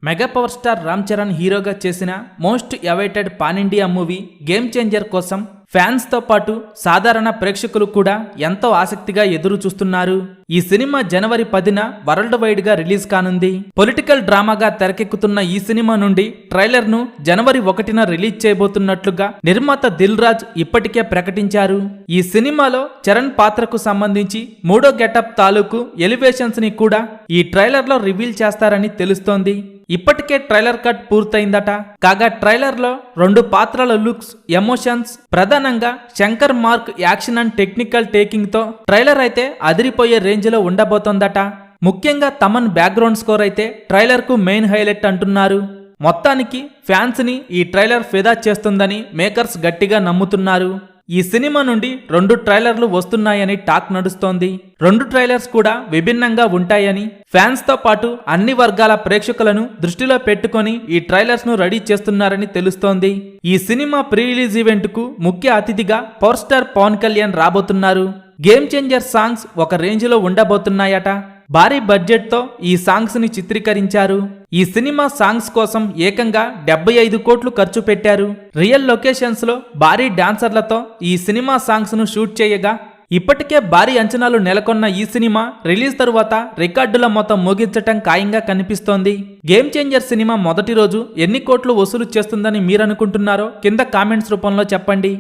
Mega power star Ram Charan హీరోగా చేసిన most awaited pan India movie game changer కోసం fans తో పాటు సాధారణ ప్రేక్షకులు కూడా ఎంతో ఆసక్తిగా ఎదురు చూస్తున్నారు. ఈ సినిమా జనవరి 10న వరల్డ్ వైడ్ గా రిలీజ్ కానుంది. పొలిటికల్ డ్రామాగా తెరకెక్కుతున్న ఈ సినిమా నుండి ట్రైలర్ ను జనవరి 1న రిలీజ్ చేయబోతున్నట్లుగా నిర్మాత దిల్ రాజ్ ఇప్పటికే ప్రకటించారు. ఈ సినిమాలో చరణ్ పాత్రకు సంబంధించి 3వ గెటప్ తాలూకు ఎలివేషన్స్ ని కూడా ఈ ట్రైలర్ లో రివీల్ చేస్తారని తెలుస్తోంది. ఇప్పటికే ట్రైలర్ కట్ పూర్తయిందట. కాగా ట్రైలర్ లో 2 పాత్రల లుక్స్, ఎమోషన్స్, ప్రధానంగా Shankar mark action and technical taking తో ట్రైలర్ అయితే అదిరిపోయే రేంజ్ లో ఉండబోతోందట. ముఖ్యంగా తమన్ బ్యాక్గ్రౌండ్ స్కోర్ అయితే ట్రైలర్ కు మెయిన్ హైలైట్ అంటున్నారు. మొత్తానికి ఫ్యాన్స్ ని ఈ ట్రైలర్ ఫిదా చేస్తుందని మేకర్స్ గట్టిగా నమ్ముతున్నారు. ఈ సినిమా నుండి 2 ట్రైలర్లు వస్తున్నాయని టాక్ నడుస్తోంది. 2 ట్రైలర్స్ కూడా విభిన్నంగా ఉంటాయని, ఫ్యాన్స్ తో పాటు అన్ని వర్గాల ప్రేక్షకులను దృష్టిలో పెట్టుకొని ఈ ట్రైలర్స్ ను రెడీ చేస్తున్నారని తెలుస్తోంది. ఈ సినిమా ప్రీ రిలీజ్ ఈవెంట్ కు ముఖ్య అతిథిగా పవర్ స్టార్ పవన్ కళ్యాణ్ రాబోతున్నారు. గేమ్ చేంజర్ సాంగ్స్ ఒక రేంజ్ లో ఉండబోతున్నాయట. భారీ బడ్జెట్ తో ఈ సాంగ్స్ ని చిత్రీకరించారు. ఈ సినిమా సాంగ్స్ కోసం ఏకంగా 75 కోట్లు ఖర్చు పెట్టారు. రియల్ లొకేషన్స్ లో భారీ డాన్సర్లతో ఈ సినిమా సాంగ్స్ ను షూట్ చేయగా ఇప్పటికే భారీ అంచనాలు నెలకొన్న ఈ సినిమా రిలీజ్ తరువాత రికార్డుల మొత్తం మోగించటం ఖాయంగా కనిపిస్తోంది. గేమ్ చేంజర్ సినిమా మొదటి రోజు ఎన్ని కోట్లు వసూలు చేస్తుందని మీరనుకుంటున్నారో కింద కామెంట్స్ రూపంలో చెప్పండి.